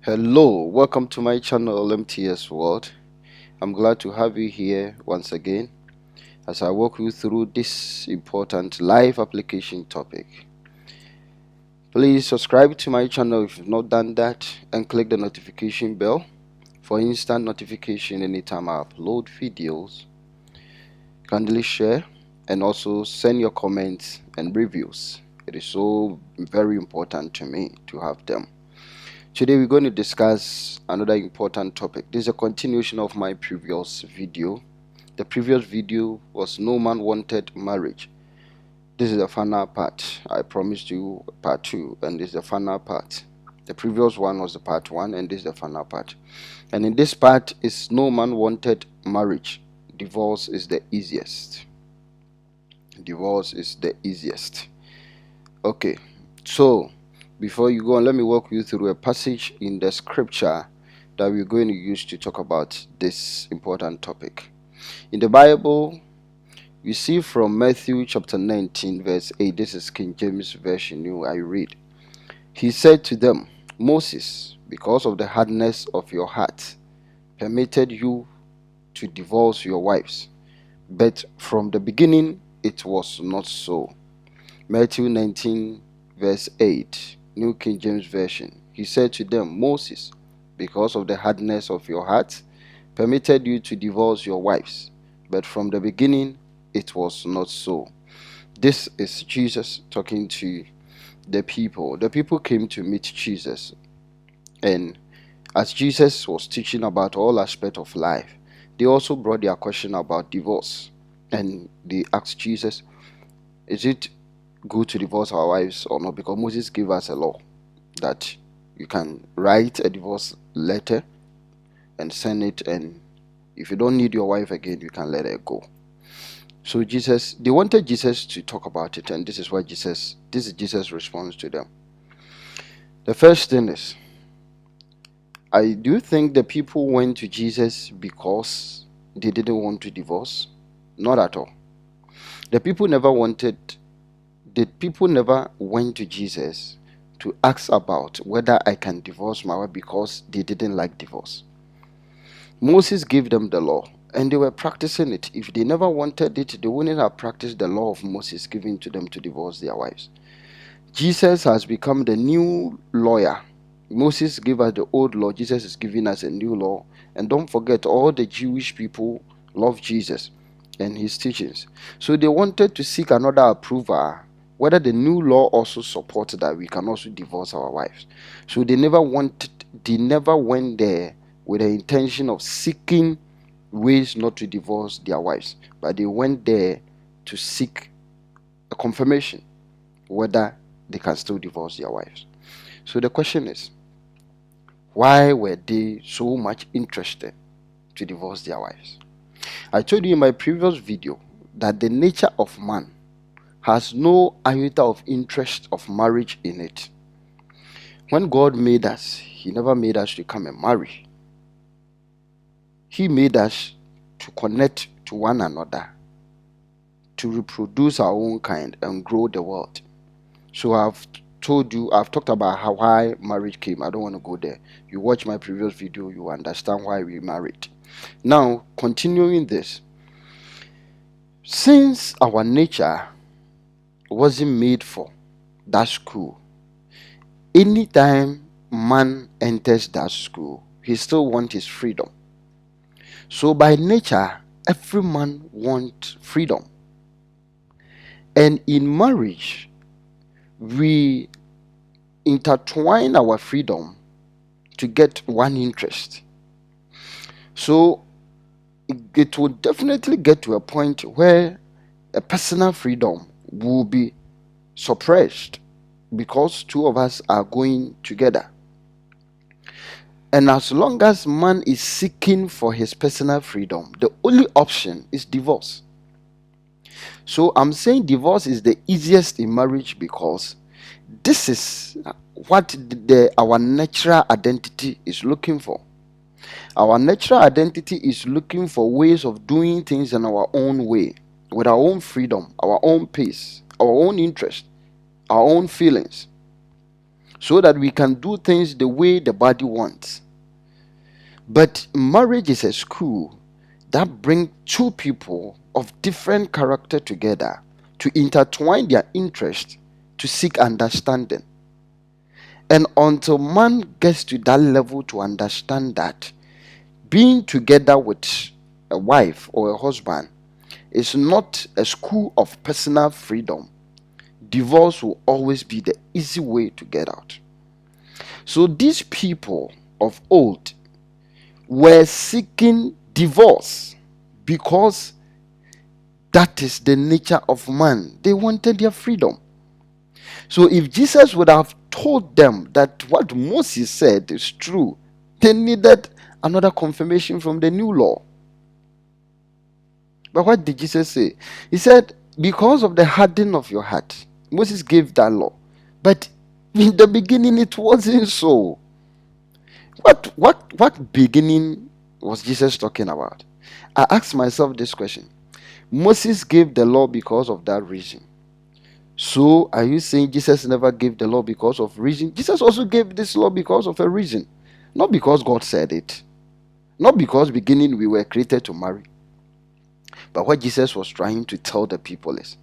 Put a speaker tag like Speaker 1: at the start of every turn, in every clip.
Speaker 1: Hello, welcome to my channel MTS World. I'm glad to have you here once again as I walk you through this important live application topic. Please subscribe to my channel if you've not done that and click the notification bell for instant notification anytime I upload videos. Kindly share and also send your comments and reviews. It is so very important to me to have them. Today we're going to discuss another important topic. This is a continuation of my previous video. The previous video was No Man Wanted Marriage. This is the final part. I promised you part 2 and this is the final part. The previous one was the part 1 and this is the final part. And in this part is No Man Wanted Marriage. Divorce is the easiest. Divorce is the easiest. Okay, so before you go on, let me walk you through a passage in the scripture that we're going to use to talk about this important topic. In the Bible, you see from Matthew chapter 19 verse 8, this is King James Version, I read. He said to them, Moses, because of the hardness of your heart, permitted you to divorce your wives, but from the beginning it was not so. Matthew 19 verse 8, New King James Version. He said to them, Moses, because of the hardness of your heart, permitted you to divorce your wives, but from the beginning it was not so. This is Jesus talking to the people. The people came to meet Jesus, and as Jesus was teaching about all aspects of life, they also brought their question about divorce, and they asked Jesus, is it good to divorce our wives or not? Because Moses gave us a law that you can write a divorce letter and send it, and if you don't need your wife again, you can let her go. So they wanted Jesus to talk about it, and this is Jesus' response to them. The first thing is, I do think the people went to Jesus because they didn't want to divorce. Not at all. The people never went to Jesus to ask about whether I can divorce my wife because they didn't like divorce. Moses gave them the law and they were practicing it. If they never wanted it, they wouldn't have practiced the law of Moses given to them to divorce their wives. Jesus has become the new lawyer. Moses gave us the old law. Jesus is giving us a new law. And don't forget, all the Jewish people love Jesus and his teachings. So they wanted to seek another approval whether the new law also supports that we can also divorce our wives. So they never went there with the intention of seeking ways not to divorce their wives, but they went there to seek a confirmation whether they can still divorce their wives. So the question is, why were they so much interested to divorce their wives? I told you in my previous video that the nature of man has no iota of interest of marriage in it. When God made us, he never made us to come and marry. He made us to connect to one another, to reproduce our own kind and grow the world. So I've talked about why marriage came. I don't want to go there. You watch my previous video, you understand why we married. Now, continuing this, since our nature wasn't made for that school, anytime man enters that school, he still wants his freedom. So by nature, every man wants freedom. And in marriage, we intertwine our freedom to get one interest. So it will definitely get to a point where a personal freedom will be suppressed because two of us are going together. And as long as man is seeking for his personal freedom, the only option is divorce. So I'm saying divorce is the easiest in marriage because this is what our natural identity is looking for. Our natural identity is looking for ways of doing things in our own way, with our own freedom, our own pace, our own interest, our own feelings. so that we can do things the way the body wants. But marriage is a school that brings two people of different character together to intertwine their interest to seek understanding. And until man gets to that level to understand that being together with a wife or a husband is not a school of personal freedom, divorce will always be the easy way to get out. So these people of old were seeking divorce because that is the nature of man. They wanted their freedom. So if Jesus would have told them that what Moses said is true, they needed another confirmation from the new law. But what did Jesus say? He said, because of the hardening of your heart, Moses gave that law. But in the beginning, it wasn't so. What beginning was Jesus talking about? I asked myself this question. Moses gave the law because of that reason. So are you saying Jesus never gave the law because of reason? Jesus also gave this law because of a reason. Not because God said it. Not because beginning we were created to marry. But what Jesus was trying to tell the people is,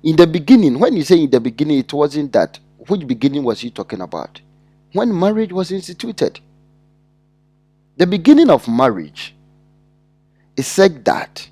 Speaker 1: in the beginning, when you say in the beginning, it wasn't that. Which beginning was he talking about? When marriage was instituted. The beginning of marriage is said that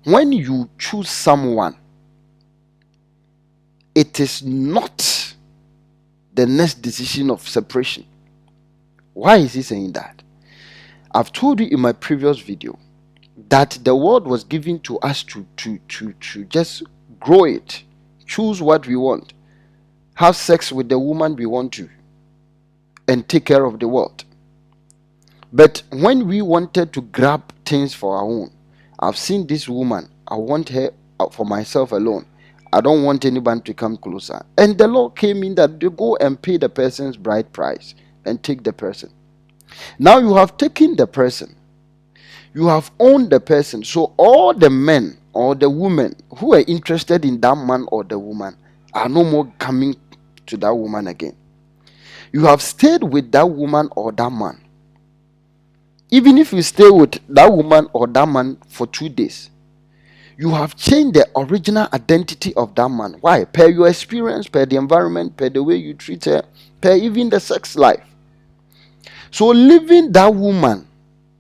Speaker 1: when you choose someone, it is not the next decision of separation. Why is he saying that? I've told you in my previous video that the word was given to us to just grow it, choose what we want, have sex with the woman we want to, and take care of the world. But when we wanted to grab things for our own, I've seen this woman, I want her for myself alone. I don't want anyone to come closer. And the law came in that they go and pay the person's bride price and take the person. Now you have taken the person. You have owned the person. So all the men or the women who are interested in that man or the woman are no more coming to that woman again. You have stayed with that woman or that man. Even if you stay with that woman or that man for 2 days, you have changed the original identity of that man. Why? Per your experience, per the environment, per the way you treat her, per even the sex life. So leaving that woman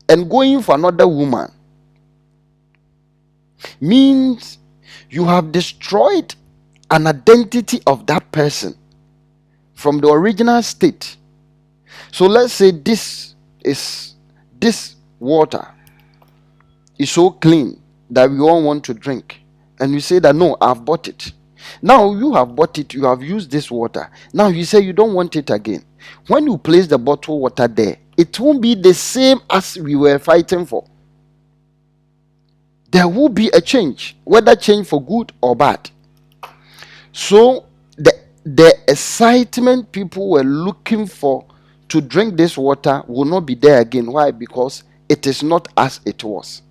Speaker 1: and going for another woman means you have destroyed an identity of that person from the original state. So let's say this water is so clean that we all want to drink, and you say that no, I've bought it. Now you have bought it, you have used this water. Now you say you don't want it again. When you place the bottled water there, it won't be the same as we were fighting for. There will be a change, whether change for good or bad. So the excitement people were looking for to drink this water will not be there again. Why? Because it is not as it was.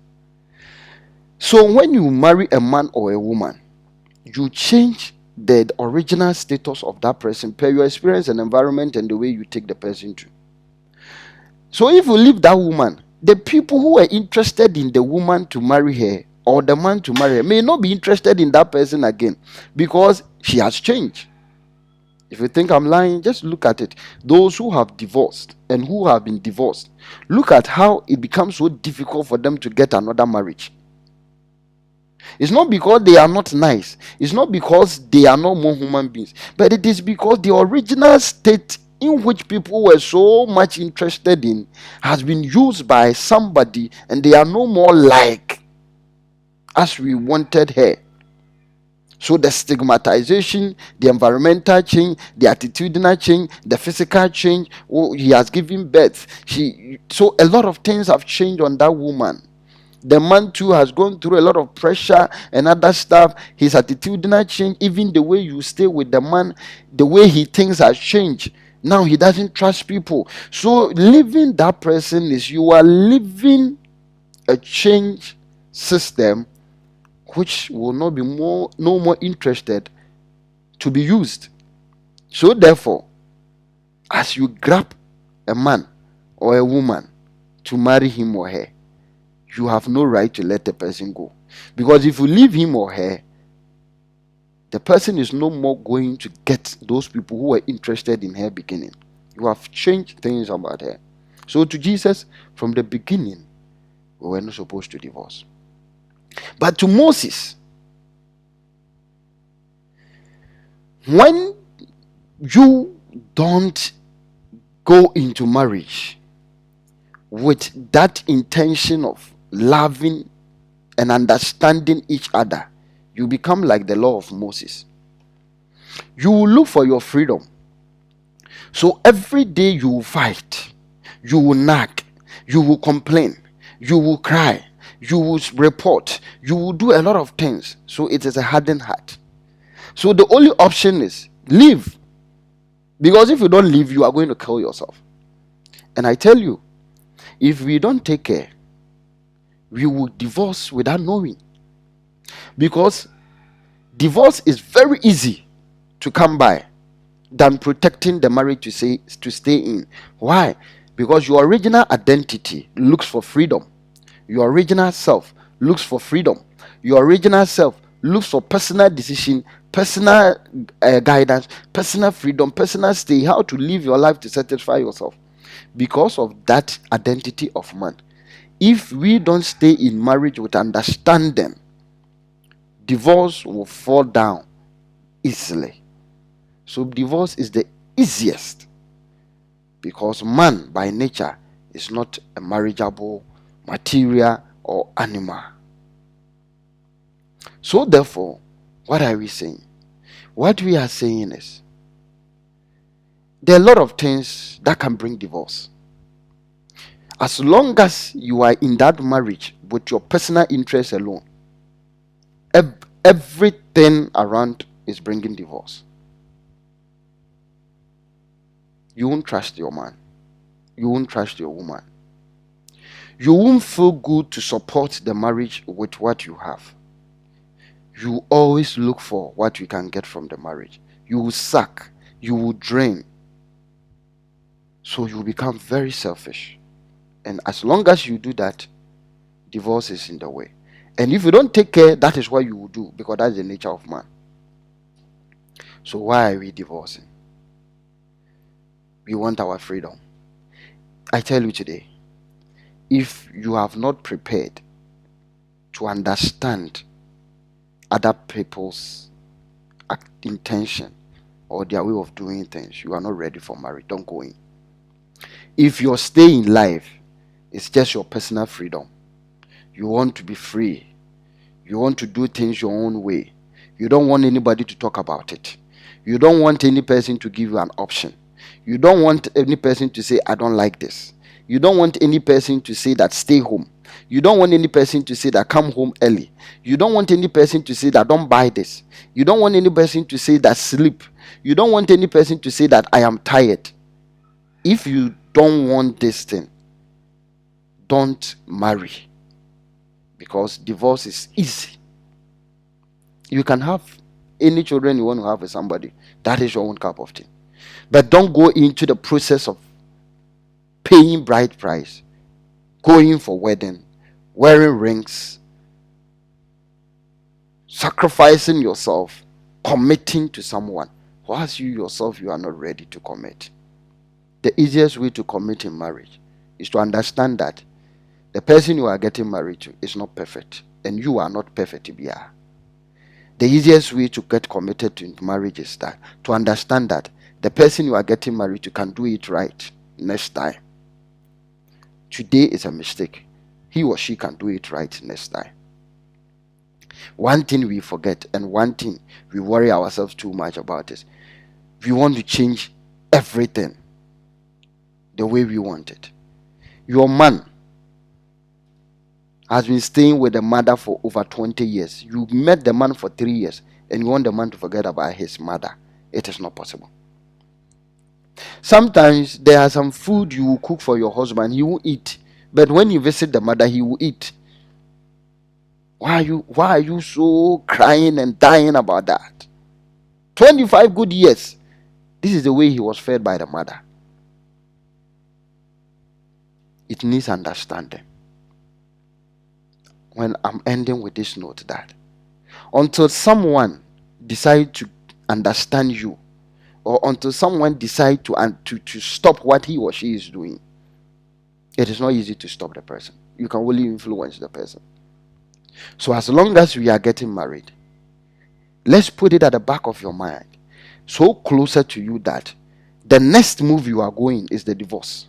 Speaker 1: So when you marry a man or a woman, you change the original status of that person per your experience and environment and the way you take the person to. So if you leave that woman, the people who are interested in the woman to marry her or the man to marry her may not be interested in that person again because she has changed. If you think I'm lying, just look at it. Those who have divorced and who have been divorced, look at how it becomes so difficult for them to get another marriage. It's not because they are not nice. It's not because they are not more human beings. But it is because the original state in which people were so much interested in has been used by somebody, and they are no more like as we wanted her. So the stigmatization, the environmental change, the attitudinal change, the physical change, he has given birth. So a lot of things have changed on that woman. The man too has gone through a lot of pressure and other stuff. His attitudinal change, even the way you stay with the man, the way he thinks has changed. Now he doesn't trust people. So leaving that person is you are living a change system which will not be no more interested to be used. So therefore, as you grab a man or a woman to marry him or her, you have no right to let the person go. Because if you leave him or her, the person is no more going to get those people who were interested in her beginning. You have changed things about her. So to Jesus, from the beginning, we were not supposed to divorce. But to Moses, when you don't go into marriage with that intention of loving and understanding each other, you become like the law of Moses. You will look for your freedom. So every day you will fight, you will nag, you will complain, you will cry, you will report, you will do a lot of things. So it is a hardened heart. So the only option is leave. Because if you don't leave, you are going to kill yourself. And I tell you, if we don't take care, we will divorce without knowing. Because divorce is very easy to come by than protecting the marriage to stay in. Why? Because your original identity looks for freedom. Your original self looks for freedom. Your original self looks for personal decision, personal guidance, personal freedom, personal stay, how to live your life to satisfy yourself. Because of that identity of man, if we don't stay in marriage with understanding, divorce will fall down easily. So divorce is the easiest, because man by nature is not a marriageable material or animal. So therefore, what are we saying? What we are saying is, there are a lot of things that can bring divorce. As long as you are in that marriage with your personal interest alone, everything around is bringing divorce. You won't trust your man. You won't trust your woman. You won't feel good to support the marriage with what you have. You always look for what you can get from the marriage. You will suck. You will drain. So you become very selfish. And as long as you do that, divorce is in the way. And if you don't take care, that is what you will do, because that's the nature of man. So why are we divorcing? We want our freedom. I tell you today, if you have not prepared to understand other people's intention or their way of doing things, you are not ready for marriage. Don't go in. If your stay in life is just your personal freedom, you want to be free, you want to do things your own way, you don't want anybody to talk about it, you don't want any person to give you an option, you don't want any person to say, I don't like this, you don't want any person to say that stay home, you don't want any person to say that come home early, you don't want any person to say that don't buy this, you don't want any person to say that sleep, you don't want any person to say that I am tired. If you don't want this thing, don't marry, because divorce is easy. You can have any children you want to have with somebody. That is your own cup of tea. But don't go into the process of paying bride price, going for wedding, wearing rings, sacrificing yourself, committing to someone, whilst you yourself, you are not ready to commit. The easiest way to commit in marriage is to understand that the person you are getting married to is not perfect, and you are not perfect to be. The easiest way to get committed to marriage is that to understand that the person you are getting married to can do it right next time. Today is a mistake. He or she can do it right next time. One thing we forget, and one thing we worry ourselves too much about, is we want to change everything the way we want it. Your man has been staying with the mother for over 20 years. You met the man for 3 years and you want the man to forget about his mother. It is not possible. Sometimes there are some food you will cook for your husband, he will eat. But when you visit the mother, he will eat. Why are you so crying and dying about that? 25 good years. This is the way he was fed by the mother. it needs understanding. When I'm ending with this note, that until someone decide to understand you, or until someone decide to stop what he or she is doing, it is not easy to stop the person. You can only influence the person. So as long as we are getting married, let's put it at the back of your mind, so closer to you, that the next move you are going is the divorce.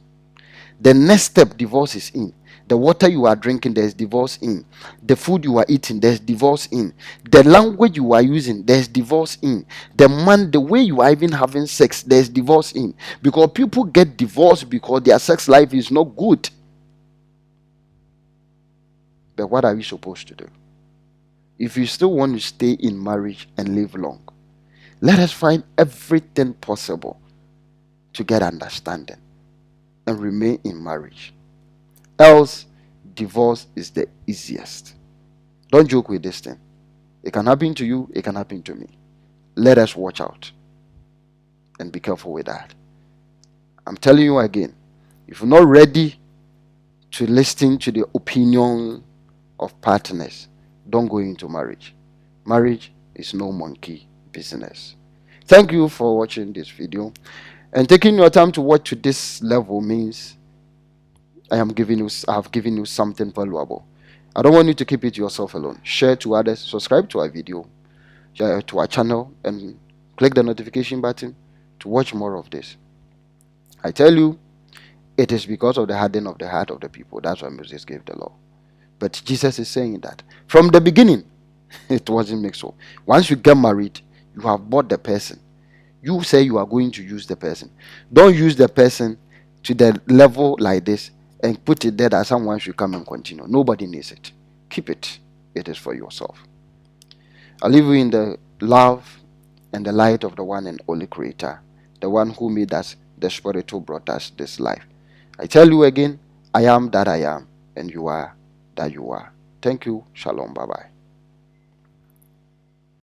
Speaker 1: The next step, divorce is in. The water you are drinking, there's divorce in. The food you are eating, there's divorce in. The language you are using, there's divorce in. The way you are even having sex, there's divorce in. Because people get divorced because their sex life is not good. But what are we supposed to do? If you still want to stay in marriage and live long, let us find everything possible to get understanding and remain in marriage. Else, divorce is the easiest. Don't joke with this thing. It can happen to you, it can happen to me. Let us watch out and be careful with that. I'm telling you again, if you're not ready to listen to the opinion of partners, don't go into marriage. Marriage is no monkey business. Thank you for watching this video. And taking your time to watch to this level means I have given you something valuable. I don't want you to keep it to yourself alone. Share to others, subscribe to our video, share to our channel, and click the notification button to watch more of this. I tell you, it is because of the hardening of the heart of the people. That's why Moses gave the law. But Jesus is saying that from the beginning, it wasn't made so. Once you get married, you have bought the person. You say you are going to use the person. Don't use the person to the level like this and put it there that someone should come and continue. Nobody needs it. Keep it. It is for yourself. I leave you in the love and the light of the one and only Creator, the one who made us, the Spirit who brought us this life. I tell you again, I am that I am, and you are that you are. Thank you. Shalom. Bye bye.